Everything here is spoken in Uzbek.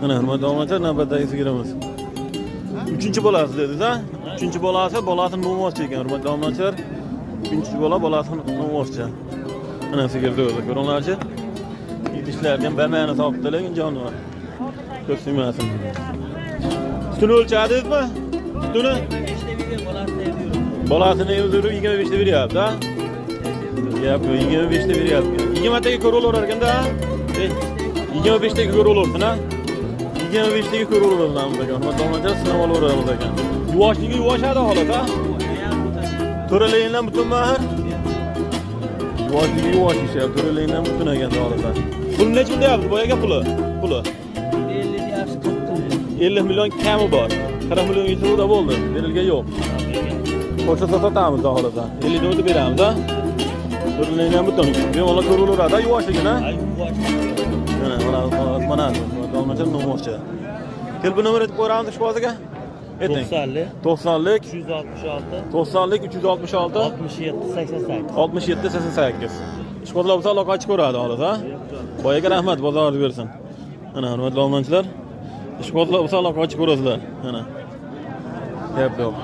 Ana hurmatli obunachilar, navbatdagi sigirimiz. 3-bolasi dedingiz, ha? 3-bolasi, bolasini no'moqchi ekan, hurmatli obunachilar. 3-bola bolasini no'moqchi. Ana sigirni o'zi ko'ringlarchi. Idishlarga bamani topdilar, jonivor. Ko'rsingmasin. Sutini o'lchadingizmi? Sutini? Bolasini o'zini 25 ta beryapti, ha? Gap 25 ta beryapti. 20 taga ko'raverar ekanda, ha? 25 taga ko'raversin, ha? 25 taga ko'raveramiz ekan. Hurmatli sinab olaveramiz ekan. Yuvoshligi yuvoshadi holat, ha? To'ralayindan butun mahir. Yuvoshligi yuvoshishyapti, to'ralayindan butun ekan holatda. Pul necha deyapti boyaga puli? 50 million kami bor. 40 million yutuvda bo'ldi. Berilgan yo'q. Qo'shsa sotamiz holatda. 50 ni o'tib beramiz, ha? To'ralayindan butun. Bemalol ko'raveradi, yuvoshligi, ha? Mana dolmacha nomoqchi. Telefon nomeri aytib qo'yamiz ishboziga. 90lik 366 67 88. Ishbozlar bo'lsa aloqa ochib ko'radi hozir, ha? Boyaga rahmat, bozorni bersin. Mana hurmatli obunachilar, ishbozlar bo'lsa aloqa ochib ko'rasizlar. Mana. Gap yo'q.